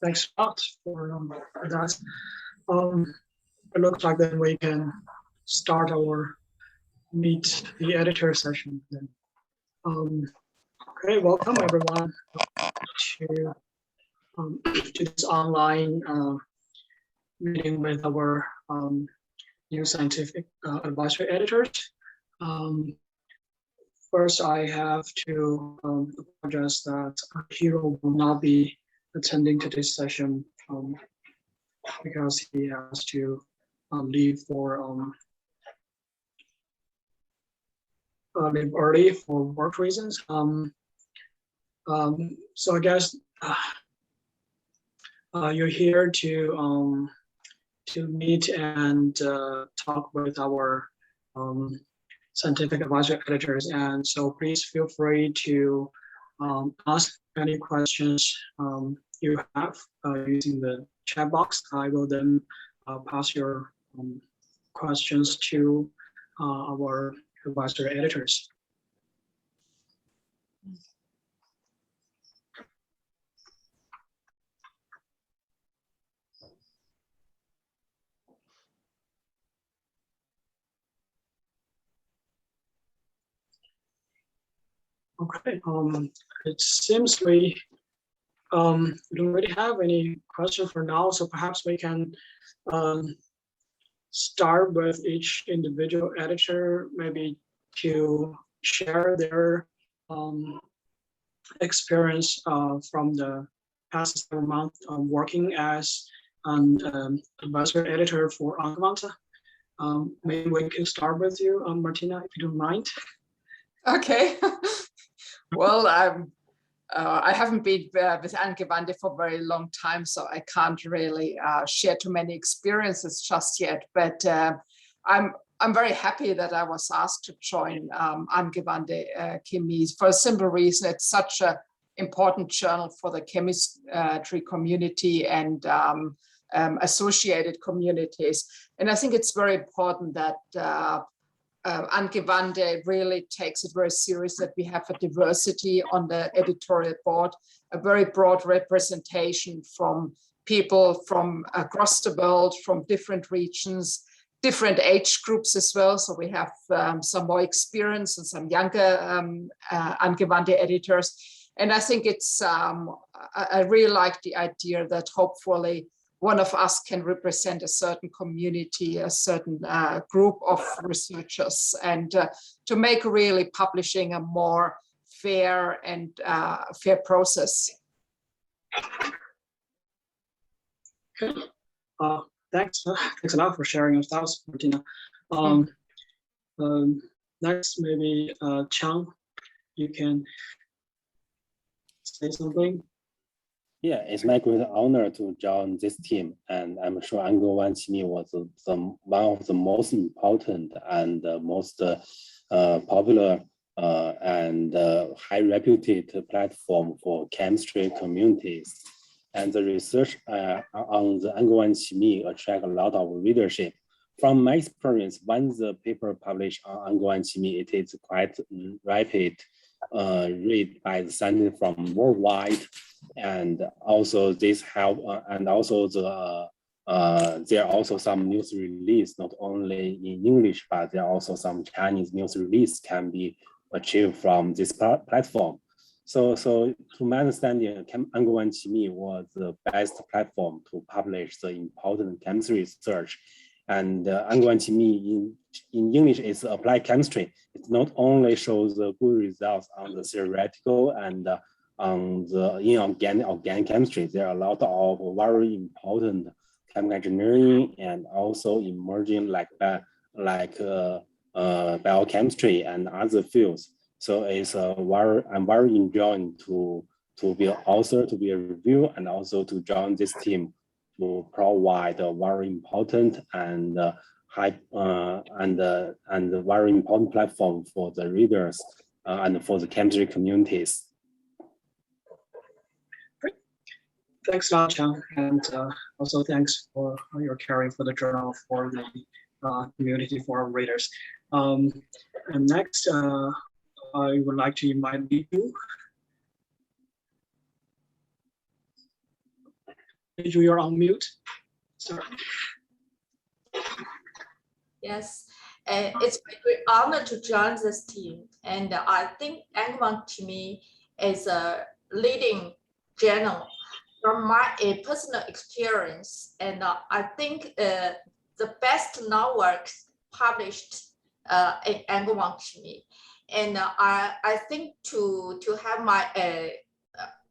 Thanks a lot for that. It looks like then we can start our meet the editor session then. Okay, welcome everyone to this online meeting with our new scientific advisory editors. First, I have to apologize that Hiro will not be attending today's session because he has to leave leave early for work reasons. So I guess you're here to meet and talk with our scientific advisory editors, and so please feel free to ask any questions you have using the chat box. I will then pass your questions to our advisory editors. Okay, it seems we don't really have any questions for now, so perhaps we can start with each individual editor, maybe to share their experience from the past 7 months working as an advisory editor for Angewandte. Maybe we can start with you, Martina, if you don't mind. Okay. Well, I haven't been with Angewandte for a very long time, so I can't really share too many experiences just yet. But I'm very happy that I was asked to join Angewandte Chemie for a simple reason. It's such an important journal for the chemistry community and associated communities. And I think it's very important that Angewandte really takes it very serious that we have a diversity on the editorial board, a very broad representation from people from across the world, from different regions, different age groups as well. So we have some more experience and some younger Angewandte editors. And I think it's, I really like the idea that hopefully one of us can represent a certain community, a certain group of researchers, and to make really publishing a more fair and fair process. Thanks a lot for sharing your thoughts, Martina. Next, maybe Chang, you can say something. Yeah, it's my great honor to join this team, and I'm sure Angewandte Chemie was one of the most important and most popular and high-reputed platform for chemistry communities. And the research on the Angewandte Chemie attract a lot of readership. From my experience, when the paper published on Angewandte Chemie, it is quite rapid. Read by the scientists from worldwide, and also this help, and also there are also some news release, not only in English, but there are also some Chinese news release can be achieved from this platform. So to my understanding, Angewandte Chemie was the best platform to publish the important chemistry research. And Angewandte Chemie in English is applied chemistry. It not only shows the good results on the theoretical and on the inorganic chemistry. There are a lot of very important chemical engineering and also emerging like biochemistry and other fields. So it's I'm very enjoying to be an author, to be a reviewer, and also to join this team to provide a very important and very important platform for the readers and for the chemistry communities. Great. Thanks a lot, Chang, and also thanks for your caring for the journal, for the community, for our readers. And next, I would like to invite you. you're on mute. Sorry. Yes, it's a great honor to join this team. And I think Angewandte Chemie is a leading journal from my personal experience. And I think the best non-works published in Angewandte Chemie. And I think to have my,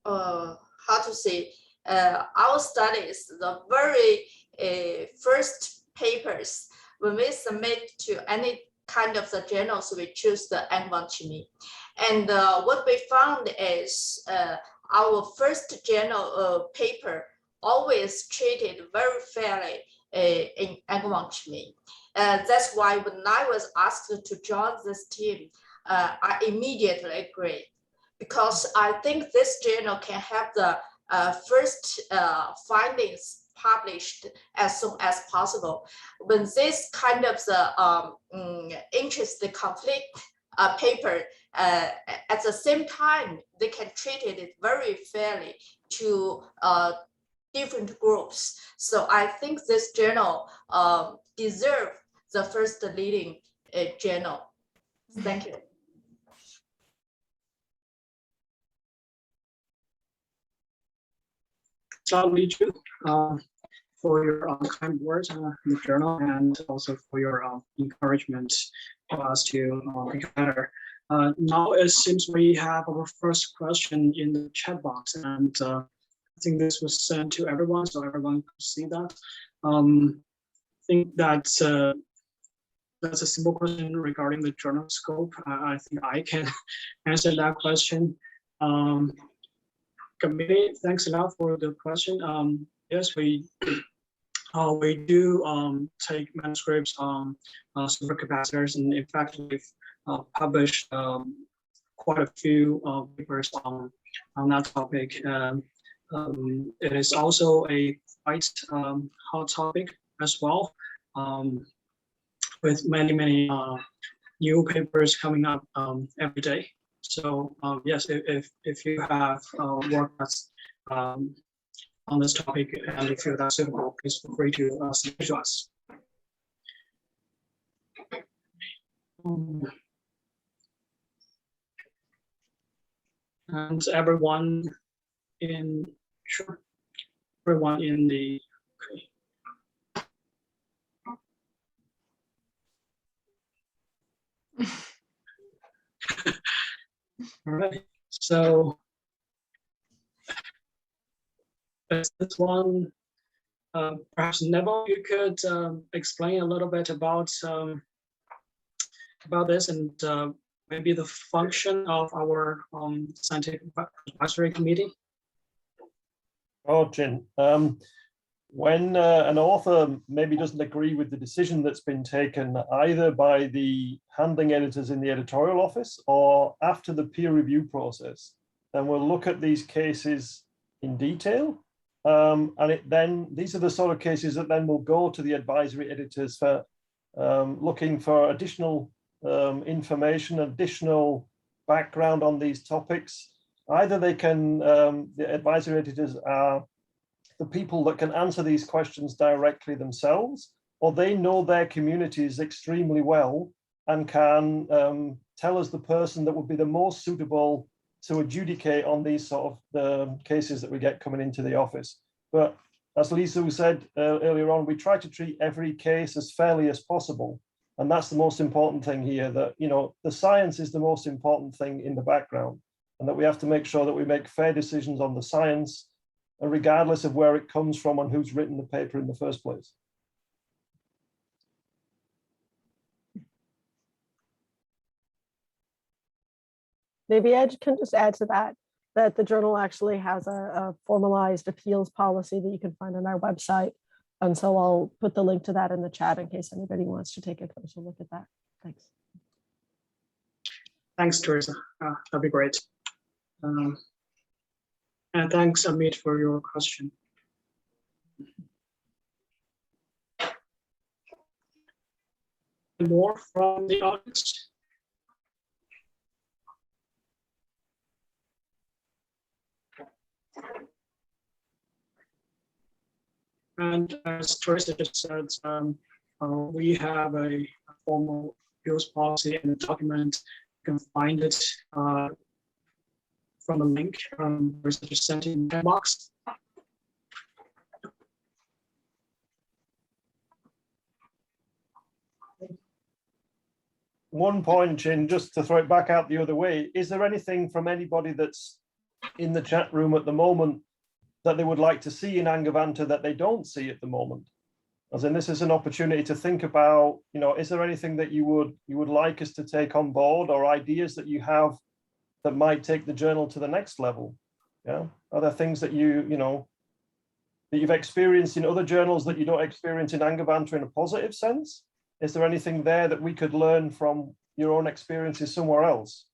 how to say, our studies, the very first papers, when we submit to any kind of the journals, we choose the Angewandte Chemie. And what we found is our first journal paper always treated very fairly in Angewandte Chemie. That's why when I was asked to join this team, I immediately agreed, because I think this journal can have the first findings published as soon as possible. When this kind of the interest conflict paper, at the same time, they can treat it very fairly to different groups. So I think this journal deserves the first leading journal. Thank you. Li Ju, for your kind words in the journal, and also for your encouragement for us to make better. Now it seems we have our first question in the chat box, and I think this was sent to everyone, so everyone could see that. I think that's a simple question regarding the journal scope. I think I can answer that question. Committee, thanks a lot for the question. Yes, we do take manuscripts on supercapacitors, and in fact, we've published quite a few papers on that topic. It is also a quite hot topic as well, with many new papers coming up every day. So yes, if you have work that's on this topic and you feel that's suitable, please feel free to send it to us. And everyone in the all right, so this one, perhaps Neville, you could explain a little bit about this, and maybe the function of our scientific advisory committee. Oh, Jin. When an author maybe doesn't agree with the decision that's been taken either by the handling editors in the editorial office or after the peer review process, then we'll look at these cases in detail. And these are the sort of cases that then will go to the advisory editors for looking for additional information, additional background on these topics. Either they can, the advisory editors are the people that can answer these questions directly themselves, or they know their communities extremely well and can tell us the person that would be the most suitable to adjudicate on these sort of cases that we get coming into the office. But as Lisa said earlier on, we try to treat every case as fairly as possible. And that's the most important thing here, that, you know, the science is the most important thing in the background, and that we have to make sure that we make fair decisions on the science, regardless of where it comes from and who's written the paper in the first place. Maybe I can just add to that, that the journal actually has a formalized appeals policy that you can find on our website. And so I'll put the link to that in the chat in case anybody wants to take a closer look at that. Thanks. Thanks, Teresa. That'd be great. And thanks, Amit, for your question. More from the audience? And as Teresa just said, we have a formal use policy and document. You can find it from the link Teresa just sent in the box. One point, Chin, just to throw it back out the other way, is there anything from anybody that's in the chat room at the moment that they would like to see in Angewandte that they don't see at the moment? As in, this is an opportunity to think about, you know, is there anything that you would like us to take on board, or ideas that you have that might take the journal to the next level? Yeah, are there things that you know that you've experienced in other journals that you don't experience in Angewandte in a positive sense? Is there anything there that we could learn from your own experiences somewhere else?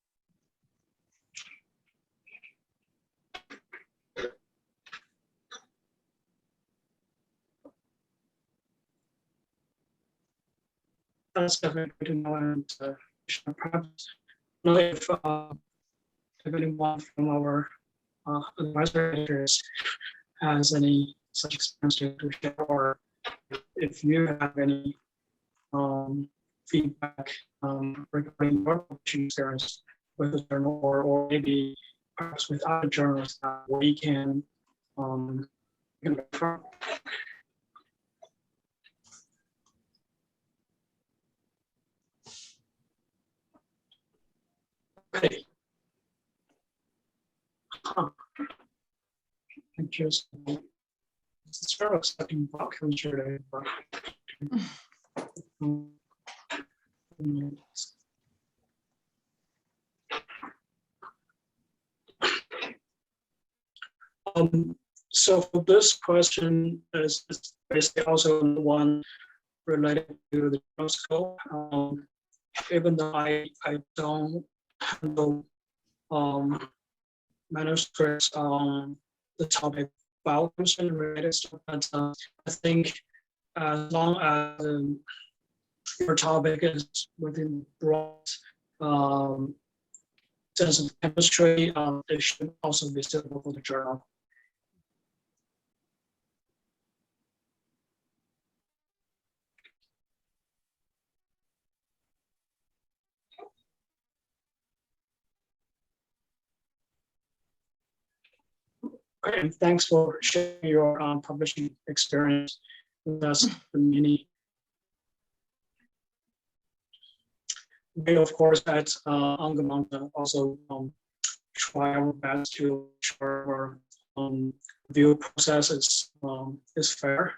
That's definitely good to know, and perhaps know if anyone from our advisory editors has any such experience to share, or if you have any feedback regarding your publishing experience with the journal, or maybe perhaps with other journals that we can from. Okay. I just start accepting biochemistry today. So for this question is basically also the one related to the journal scope. Even though I don't handle manuscripts on the topic biochemistry related stuff, but I think as long as your topic is within broad sense of chemistry, it should also be suitable for the journal. And thanks for sharing your publishing experience with us, Mini. We, of course, at Angewandte also try our best to ensure our review process is fair.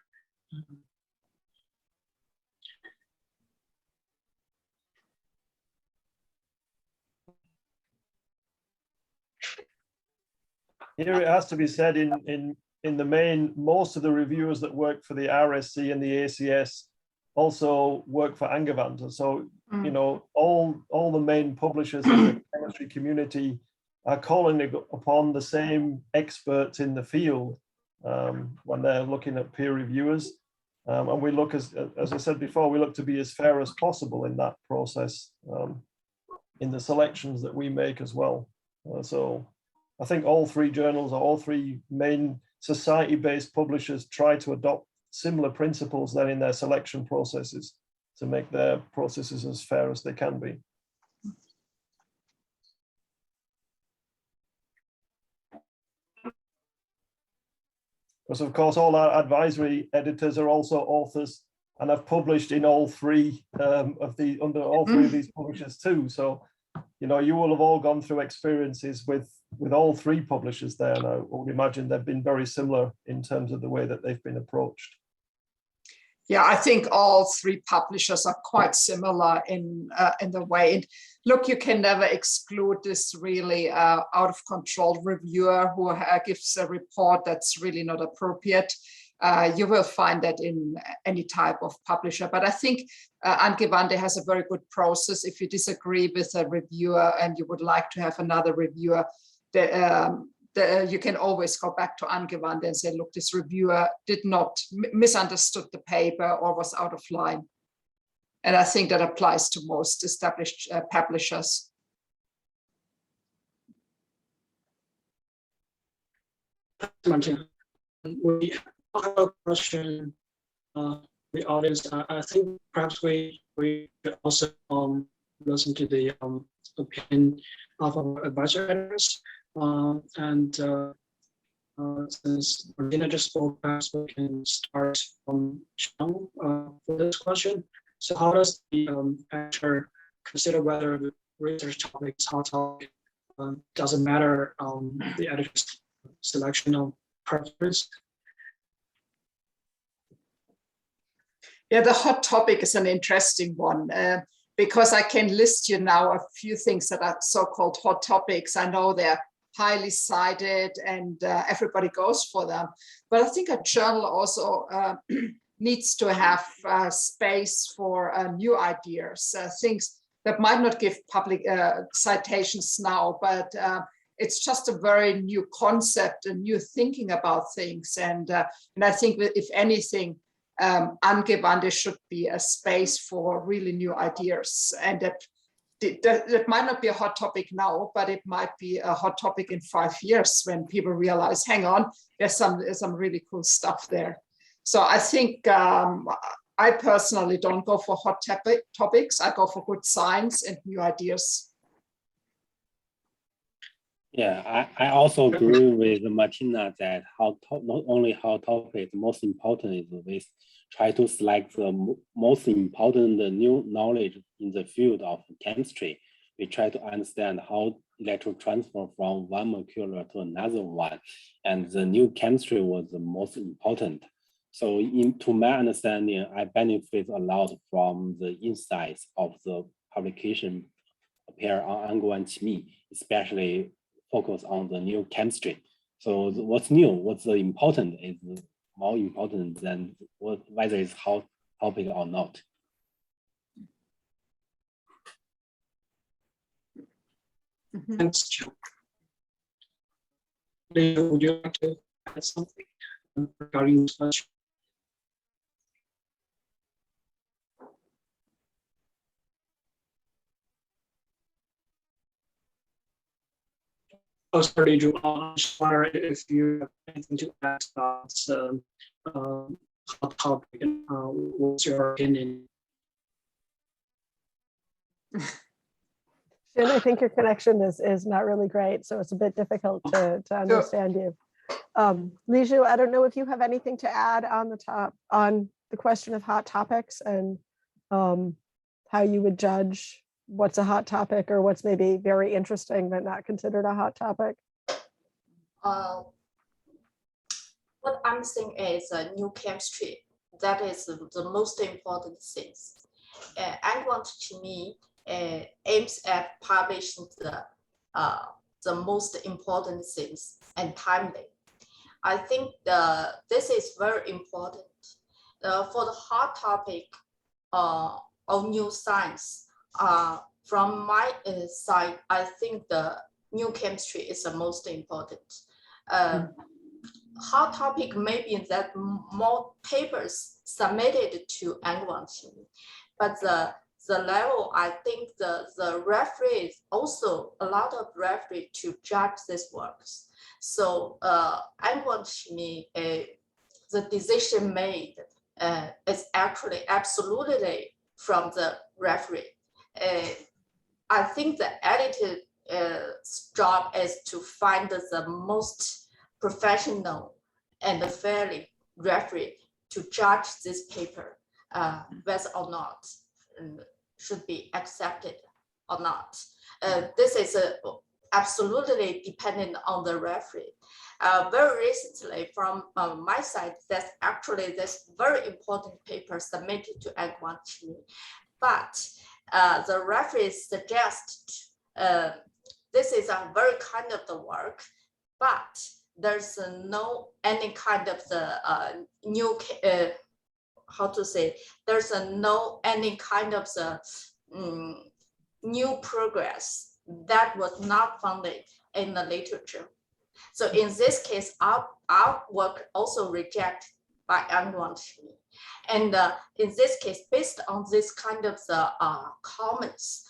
Here it has to be said, in the main, most of the reviewers that work for the RSC and the ACS also work for Angewandte. So, you know, all the main publishers in the chemistry community are calling upon the same experts in the field when they're looking at peer reviewers. And we look, as I said before, we look to be as fair as possible in that process, in the selections that we make as well. So I think all three journals, or all three main society-based publishers, try to adopt similar principles then in their selection processes to make their processes as fair as they can be. Because of course all our advisory editors are also authors and have published in all three under all three of these publishers too. So, you know, you will have all gone through experiences with all three publishers there, and I would imagine they've been very similar in terms of the way that they've been approached. Yeah, I think all three publishers are quite similar in the way. And look, you can never exclude this really out of control reviewer who gives a report that's really not appropriate. You will find that in any type of publisher. But I think Angewandte has a very good process. If you disagree with a reviewer and you would like to have another reviewer, you can always go back to Angewandte and say, look, this reviewer did not misunderstood the paper or was out of line. And I think that applies to most established publishers. We I have a question. The audience, I think perhaps we could also listen to the opinion of our advisor editors. And since Martina just spoke, perhaps we can start from Sean for this question. So how does the editor consider whether the research topic is hot topic? Doesn't matter the editor's selection of preference. Yeah, the hot topic is an interesting one because I can list you now a few things that are so-called hot topics. I know they're highly cited and everybody goes for them. But I think a journal also needs to have space for new ideas, things that might not give public citations now, but it's just a very new concept and new thinking about things. And I think if anything, Angewandte should be a space for really new ideas, and that might not be a hot topic now, but it might be a hot topic in 5 years when people realize, hang on, there's some really cool stuff there. So I think I personally don't go for hot topics. I go for good science and new ideas. Yeah, I also agree with Martina that not only how topic, the most important is we try to select the most important new knowledge in the field of chemistry. We try to understand how electron transfer from one molecule to another one, and the new chemistry was the most important. So to my understanding, I benefit a lot from the insights of the publication appear on Angewandte Chemie, especially focus on the new chemistry. So what's new, what's important is more important than whether it's hot topic or not. Thanks, Joe. Leo, would you like to add something regarding this question? Oh, sorry, Drew. I'm just wondering if you have anything to add about hot topic. What's your opinion? Shin, I think your connection is not really great, so it's a bit difficult to understand you. Liju, I don't know if you have anything to add on the question of hot topics and how you would judge what's a hot topic or what's maybe very interesting but not considered a hot topic. What I'm saying is new chemistry. That is the most important things. Angewandte Chemie aims at publishing the most important things and timely. I think this is very important. For the hot topic of new science, from my side, I think the new chemistry is the most important. Hot topic may be that more papers submitted to Angewandte Chemie, but the level, I think the referee is also a lot of referee to judge these works. So Angewandte Chemie, the decision made is actually absolutely from the referee. I think the editor's job is to find the most professional and fairly referee to judge this paper, whether or not should be accepted or not. This is absolutely dependent on the referee. Very recently, from my side, that's actually this very important paper submitted to Angewandte Chemie, but the referee suggests this is a very kind of the work, but there's no any kind of the new how to say, there's no any kind of the new progress that was not founded in the literature. So in this case, our work also rejected by Angewandte Chemie. And in this case, based on this kind of the comments,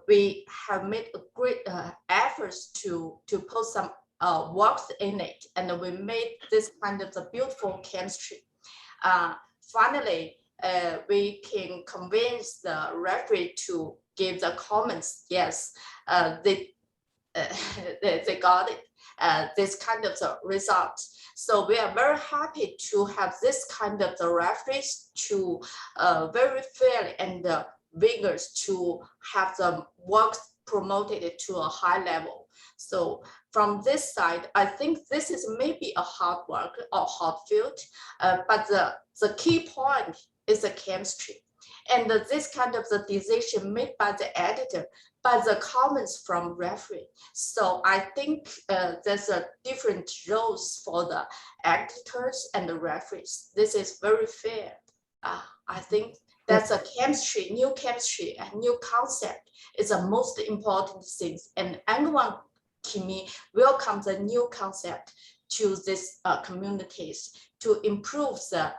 we have made a great efforts to put some worked in it, and we made this kind of the beautiful chemistry. Finally, we can convince the referee to give the comments. Yes, they got it. This kind of the result. So we are very happy to have this kind of the referees to very fair and vigorous to have the work promoted to a high level. So from this side, I think this is maybe a hard work or hard field, but the key point is the chemistry. And this kind of the decision made by the editor, by the comments from referee. So I think there's a different roles for the editors and the referees. This is very fair. I think that's a chemistry, new chemistry, and new concept is the most important things. And Angewandte Chemie welcome the new concept to these communities to improve the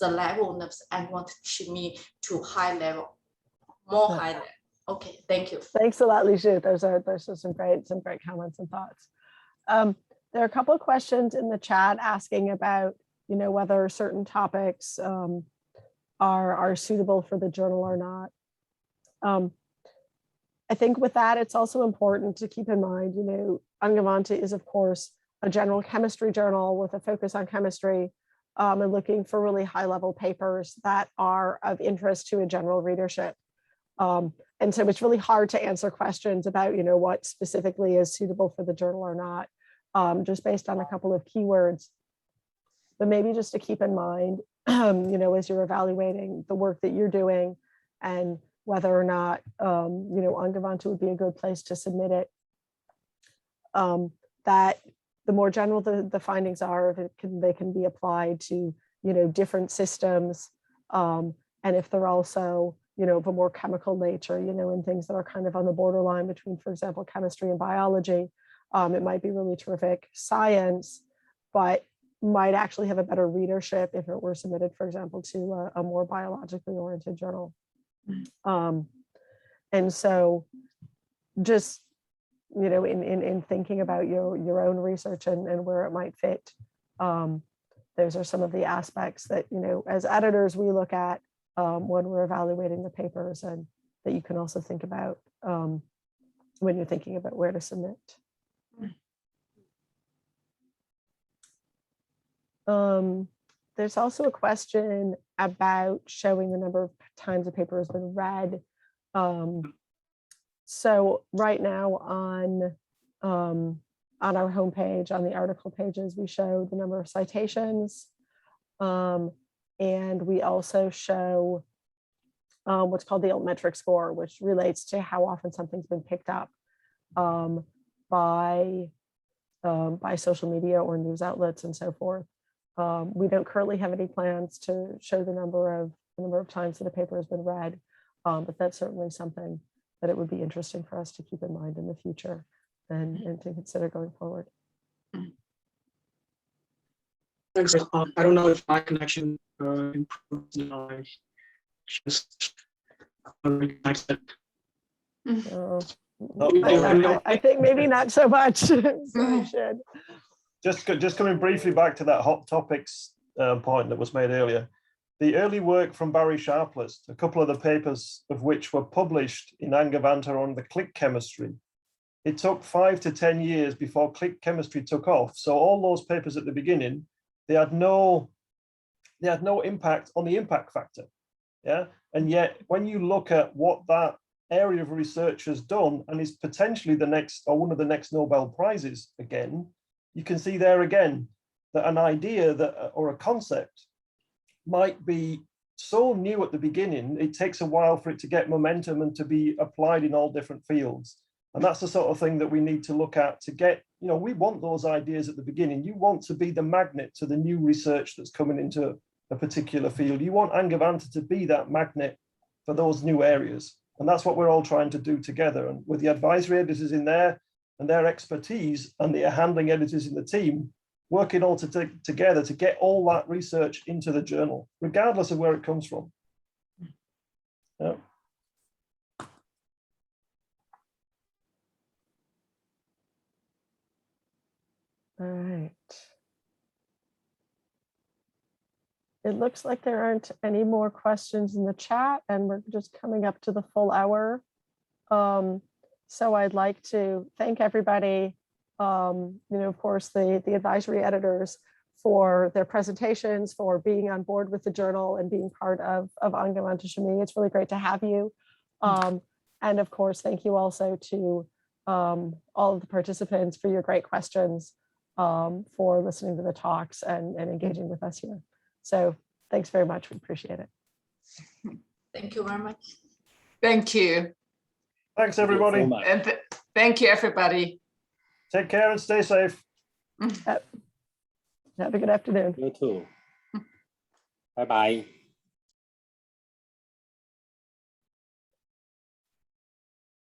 level of Angewandte Chemie to high level, more high level. Okay, thank you. Thanks a lot, Lishu. There's some great comments and thoughts. There are a couple of questions in the chat asking about, whether certain topics are suitable for the journal or not. I think with that, it's also important to keep in mind, Angewandte is, of course, a general chemistry journal with a focus on chemistry, and looking for really high-level papers that are of interest to a general readership. And so it's really hard to answer questions about, what specifically is suitable for the journal or not, just based on a couple of keywords. But maybe just to keep in mind, as you're evaluating the work that you're doing and whether or not, Angewandte would be a good place to submit it, that the more general the findings are, they can be applied to, different systems. And if they're also, of a more chemical nature, and things that are kind of on the borderline between, for example, chemistry and biology, it might be really terrific science, but might actually have a better readership if it were submitted, for example, to a more biologically oriented journal. And so just, in thinking about your own research and where it might fit, those are some of the aspects that, as editors, we look at when we're evaluating the papers, and that you can also think about when you're thinking about where to submit. There's also a question about showing the number of times a paper has been read. So right now on our homepage, on the article pages, we show the number of citations, and we also show what's called the altmetric score, which relates to how often something's been picked up by social media or news outlets and so forth. We don't currently have any plans to show the number of times that a paper has been read, but that's certainly something that it would be interesting for us to keep in mind in the future and to consider going forward. Thanks. I don't know if my connection improves now. I just reconnected. I think maybe not so much. So we should. Just coming briefly back to that hot topics point that was made earlier. The early work from Barry Sharpless, a couple of the papers of which were published in Angewandte on the click chemistry. It took 5 to 10 years before click chemistry took off. So all those papers at the beginning, they had no impact on the impact factor. Yeah. And yet when you look at what that area of research has done, and is potentially the next or one of the next Nobel Prizes again, you can see there again that an idea that or a concept might be so new at the beginning, it takes a while for it to get momentum and to be applied in all different fields. And that's the sort of thing that we need to look at to get, we want those ideas at the beginning. You want to be the magnet to the new research that's coming into a particular field. You want Angewandte to be that magnet for those new areas. And that's what we're all trying to do together. And with the advisory editors in there and their expertise and the handling editors in the team, working all together to get all that research into the journal, regardless of where it comes from. Yeah. All right. It looks like there aren't any more questions in the chat, and we're just coming up to the full hour. So I'd like to thank everybody, of course, the advisory editors for their presentations, for being on board with the journal and being part of Angewandte Chemie. It's really great to have you. And of course, thank you also to all of the participants for your great questions, for listening to the talks and engaging with us here. So thanks very much. We appreciate it. Thank you very much. Thank you. Thanks, Thank you so everybody. much. And thank you, everybody. Take care and stay safe. Have a good afternoon. You too. Bye bye.